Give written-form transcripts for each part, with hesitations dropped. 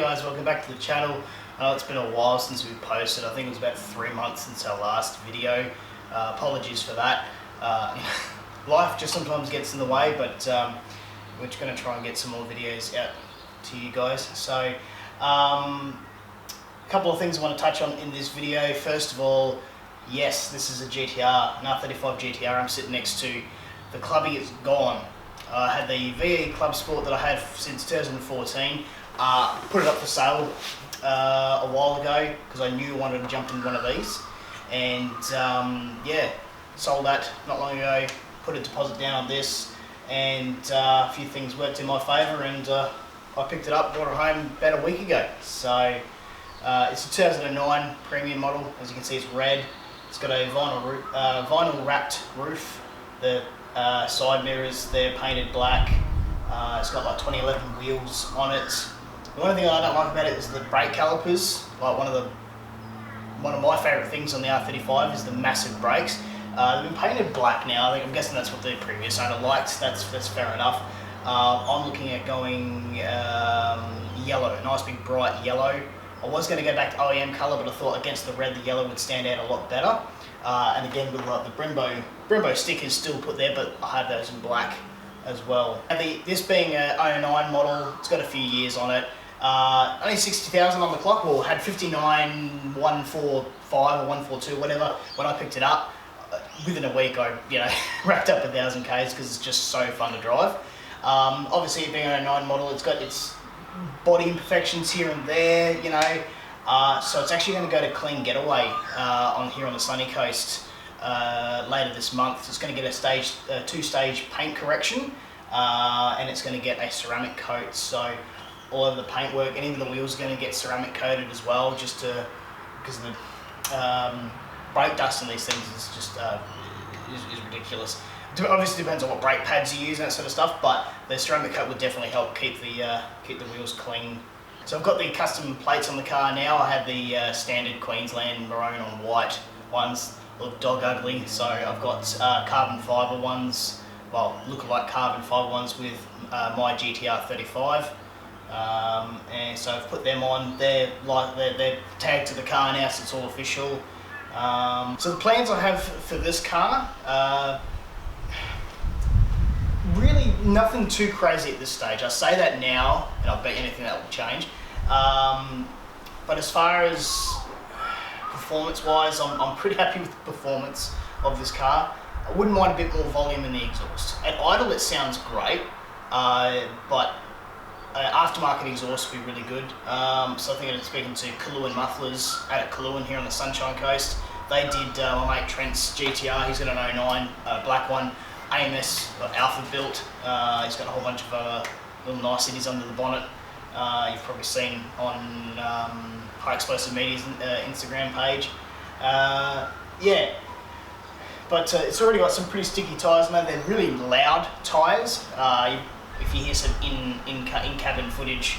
guys, welcome back to the channel. I know it's been a while since we've posted. I think it was about 3 months since our last video. Apologies for that. Life just sometimes gets in the way, but we're just going to try and get some more videos out to you guys. So a couple of things I want to touch on in this video. First of all, yes, this is a GTR, an R35 GTR I'm sitting next to. The clubby is gone. I had the VE Club Sport that I had since 2014, put it up for sale a while ago because I knew I wanted to jump in one of these, and yeah, sold that not long ago, put a deposit down on this, and a few things worked in my favour, and I picked it up, brought it home about a week ago. So it's a 2009 premium model. As you can see, it's red. It's got a vinyl wrapped roof. The side mirrors, they're painted black. It's got like 2011 wheels on it. The only thing I don't like about it is the brake calipers. Like one of my favourite things on the R35 is the massive brakes. They've been painted black now. I'm guessing that's what the previous owner liked. That's fair enough. I'm looking at going yellow, a nice big bright yellow. I was going to go back to OEM colour, but I thought against the red, the yellow would stand out a lot better. And again, with like the Brembo stickers still put there, but I have those in black as well. And this being a 09 model, it's got a few years on it. Only 60,000 on the clock, or had 59,145 or 142, whatever, when I picked it up. Within a week, I racked up 1,000 Ks because it's just so fun to drive. Obviously, it being an 09 model, it's got its body imperfections here and there, so it's actually going to go to clean getaway here on the sunny coast later this month. It's going to get a two-stage paint correction, and it's going to get a ceramic coat. So all of the paintwork and even the wheels are going to get ceramic coated as well, just because the brake dust in these things is just is ridiculous. Obviously depends on what brake pads you use and that sort of stuff, but the ceramic coat would definitely help keep the wheels clean. So I've got the custom plates on the car now. I had the standard Queensland maroon on white ones, look dog ugly. So I've got carbon fibre ones, well, look like carbon fibre ones with my GTR 35. And so I've put them on. They're tagged to the car now, so it's all official. So the plans I have for this car, really nothing too crazy at this stage. I say that now, and I bet anything that will change. But as far as performance-wise, I'm pretty happy with the performance of this car. I wouldn't mind a bit more volume in the exhaust. At idle, it sounds great, but aftermarket exhaust would be really good. So I think I'm speaking to Calipers Mufflers at Calipers here on the Sunshine Coast. They did my mate Trent's GTR. He's got an 09 black one. AMS Alpha built. He's got a whole bunch of other little niceties under the bonnet. You've probably seen on High Explosive Media's Instagram page. Yeah, but it's already got some pretty sticky tyres on there. They're really loud tyres. If you hear some in-cabin footage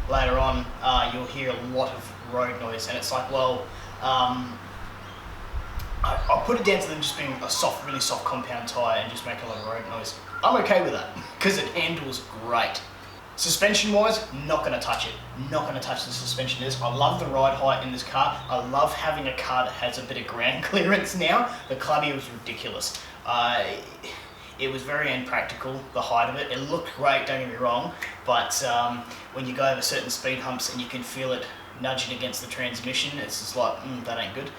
later on, you'll hear a lot of road noise, and it's like, well, I'll put it down to them just being a really soft compound tyre and just make a lot of road noise. I'm okay with that because it handles great. Suspension wise, not going to touch it. Not going to touch the suspension disc. I love the ride height in this car. I love having a car that has a bit of ground clearance now. The clubby was ridiculous. It was very impractical, the height of it. It looked great, don't get me wrong, but when you go over certain speed humps and you can feel it nudging against the transmission, it's just like, that ain't good.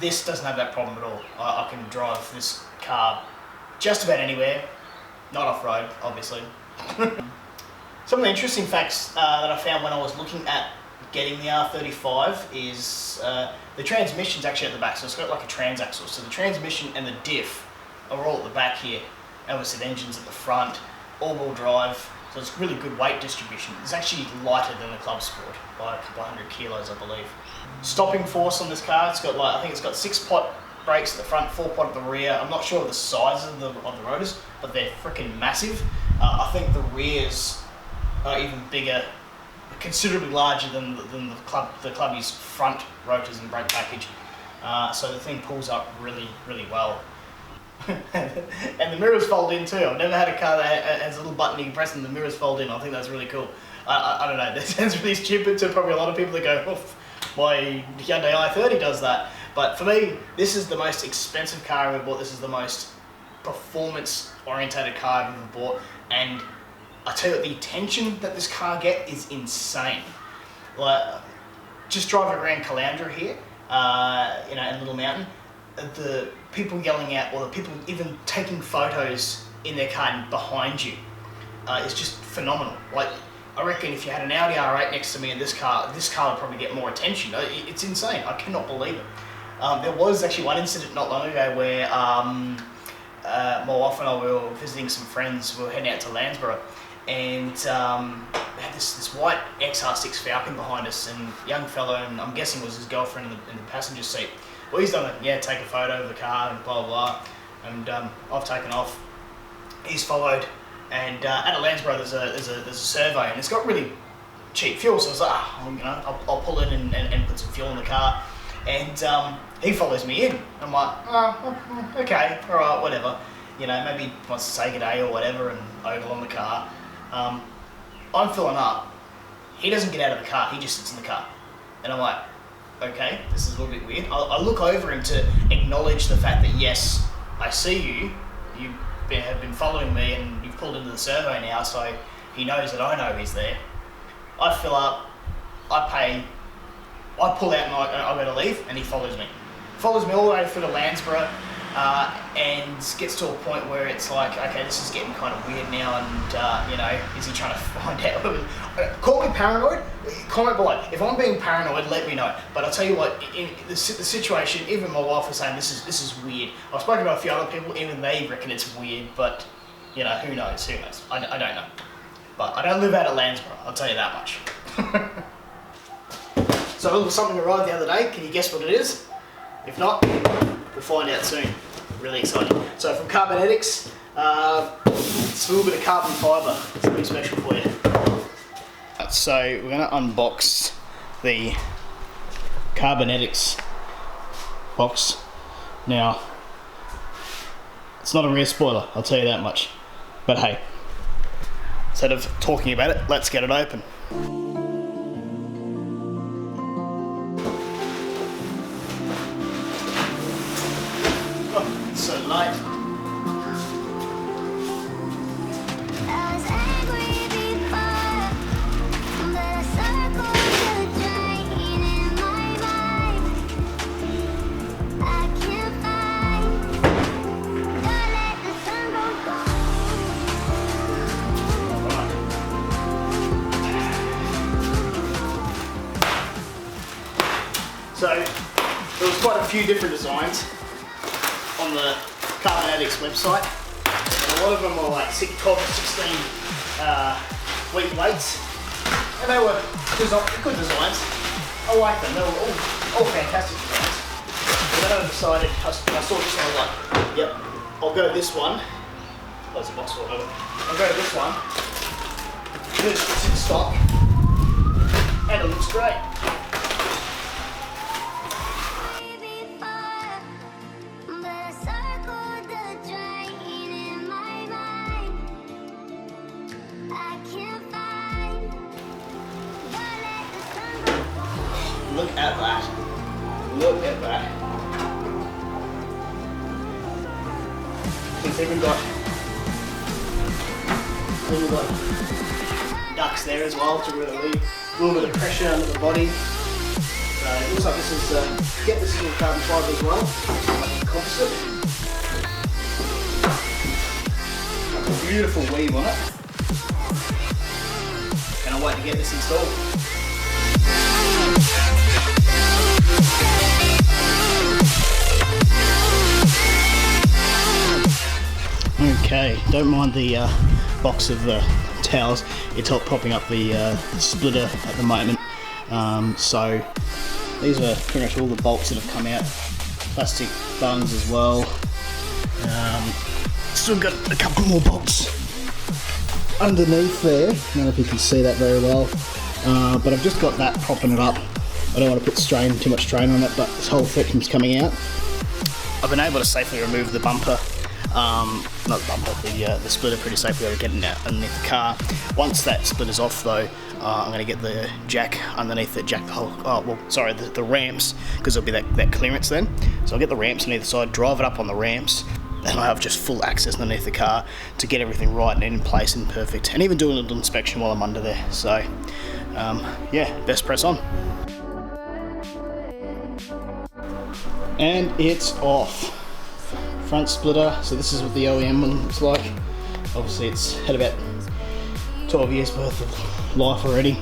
This doesn't have that problem at all. I can drive this car just about anywhere, not off-road, obviously. Some of the interesting facts that I found when I was looking at getting the R35 is the transmission's actually at the back, so it's got like a transaxle. So the transmission and the diff are all at the back here. Obviously the engine's at the front, all-wheel drive, so it's really good weight distribution. It's actually lighter than the Club Sport by a couple of 100 kilos, I believe. Stopping force on this car, it's got I think it's got 6-pot brakes at the front, 4-pot at the rear. I'm not sure of the size of the rotors, but they're freaking massive. I think the rears are even bigger, considerably larger than the clubby's front rotors and brake package. So the thing pulls up really, really well. And the mirrors fold in too. I've never had a car that has a little button you can press and the mirrors fold in. I think that's really cool. I don't know, that sounds really stupid to probably a lot of people that go, oh, my Hyundai i30 does that. But for me, this is the most expensive car I've ever bought. This is the most performance-orientated car I've ever bought. And I tell you what, the attention that this car gets is insane. Like, just driving around Caloundra here, in Little Mountain, the people yelling out, or the people even taking photos in their car and behind you, is just phenomenal. Like, I reckon if you had an Audi R8 next to me in this car would probably get more attention. It's insane. I cannot believe it. There was actually one incident not long ago where my wife and I were visiting some friends. We were heading out to Landsborough, and we had this white XR6 Falcon behind us, and a young fellow, and I'm guessing it was his girlfriend in the passenger seat. Well, he's done it, yeah, take a photo of the car and blah, blah, blah. And I've taken off. He's followed. And at Landsborough, there's a survey, and it's got really cheap fuel. So I was like, I'll pull in and put some fuel in the car. And he follows me in. I'm like, oh, okay, all right, whatever. Maybe he wants to say good day or whatever and ogle on the car. I'm filling up. He doesn't get out of the car. He just sits in the car. And I'm like, okay, this is a little bit weird. I look over him to acknowledge the fact that, yes, I see you. You have been following me and you've pulled into the survey now, so he knows that I know he's there. I fill up, I pay, I pull out and I go to leave, and he follows me. Follows me all the way through to Landsborough, and gets to a point where it's like, okay, this is getting kind of weird now, and is he trying to find out? Call me paranoid, comment below. If I'm being paranoid, let me know. But I'll tell you what, in the situation, even my wife was saying this is weird. I've spoken to a few other people, even they reckon it's weird, but who knows, I don't know. But I don't live out at Landsborough, I'll tell you that much. So something arrived the other day, can you guess what it is? If not, we'll find out soon. Really exciting. So from Carbonetics, it's a little bit of carbon fibre. It's pretty special for you. So we're going to unbox the Carbonetics box. Now, it's not a rear spoiler, I'll tell you that much. But hey, instead of talking about it, let's get it open. Oh, it's so light. So there was quite a few different designs on the Carbonetics website. And a lot of them were like 12 to 16 week weights, and they were good designs. I like them. They were all fantastic designs. And then I decided, I saw this one, I was like, yep, I'll go this one. Close the box or whatever. I'll go this one. It's in stock, and it looks great. Look at that. Look at that. It's even got ducts there as well to really leave a little bit of pressure under the body. So it looks like this is, this is all carbon fibre as well, like a composite. Got a beautiful weave on it. Can't wait to get this installed. Okay, don't mind the box of towels. It's popping up the splitter at the moment. So these are pretty much all the bolts that have come out. Plastic bungs as well. Still got a couple more bolts underneath there. I don't know if you can see that very well. But I've just got that propping it up. I don't want to put too much strain on it, but this whole section's coming out. I've been able to safely remove the bumper not the bumper, the splitter pretty safely getting out underneath the car. Once that splitter's off though, I'm going to get the jack underneath it, the ramps, because there'll be that clearance then. So I'll get the ramps on either side, drive it up on the ramps, and I'll have just full access underneath the car to get everything right and in place and perfect, and even do a little inspection while I'm under there. So yeah, best press on. And it's off. Front splitter, so this is what the OEM one looks like. Obviously it's had about 12 years worth of life already.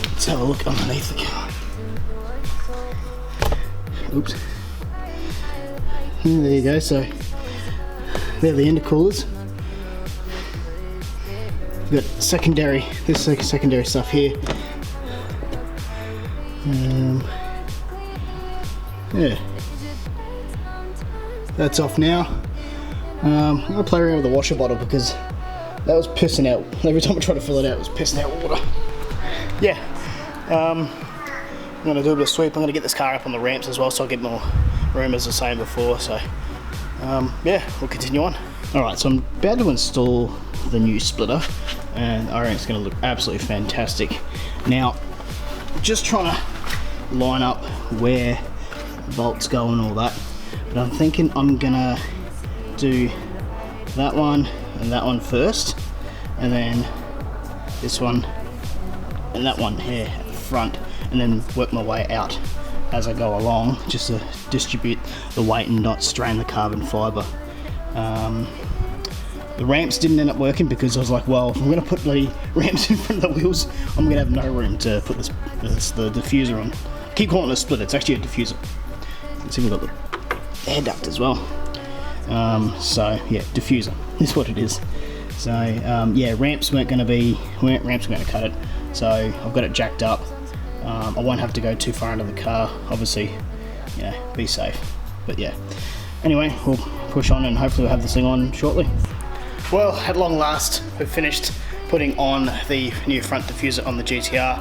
Let's have a look underneath the car. Oops. And there you go, so they're the intercoolers. We've got secondary stuff here. Yeah, that's off now. I'm gonna play around with the washer bottle because that was pissing out. Every time I tried to fill it out, it was pissing out water. Yeah, I'm gonna do a bit of sweep. I'm gonna get this car up on the ramps as well, so I'll get more room, as I was saying before. So yeah, we'll continue on. Alright, so I'm about to install the new splitter, and I reckon it's gonna look absolutely fantastic. Now, just trying to line up where bolts go and all that, but I'm thinking I'm gonna do that one and that one first, and then this one and that one here at the front, and then work my way out as I go along, just to distribute the weight and not strain the carbon fibre. The ramps didn't end up working because I was like, well, if I'm going to put bloody ramps in front of the wheels, I'm going to have no room to put the diffuser on. I keep calling it a splitter, it's actually a diffuser. You can see we've got the air duct as well. So yeah, diffuser is what it is. So yeah, ramps weren't going to cut it. So I've got it jacked up. I won't have to go too far into the car, obviously, you know, be safe. But yeah, anyway, we'll push on and hopefully we'll have this thing on shortly. Well, at long last, we've finished putting on the new front diffuser on the GTR.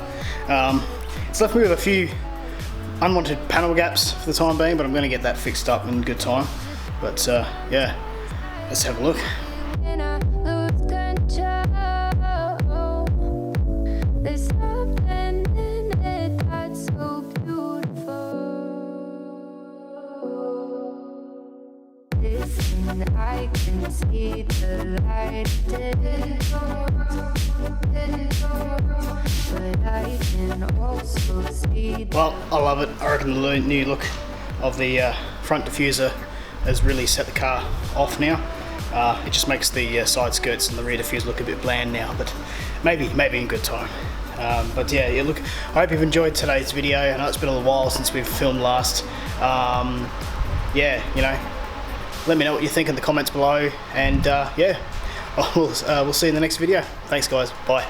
It's left me with a few unwanted panel gaps for the time being, but I'm going to get that fixed up in good time. But yeah, let's have a look. I can see the light, but I can also see. Well, I love it. I reckon the new look of the front diffuser has really set the car off now. It just makes the side skirts and the rear diffuser look a bit bland now, but maybe in good time. But yeah, look, I hope you've enjoyed today's video. I know it's been a little while since we've filmed last. Yeah, you know, let me know what you think in the comments below, and yeah, we'll see you in the next video. Thanks guys, bye.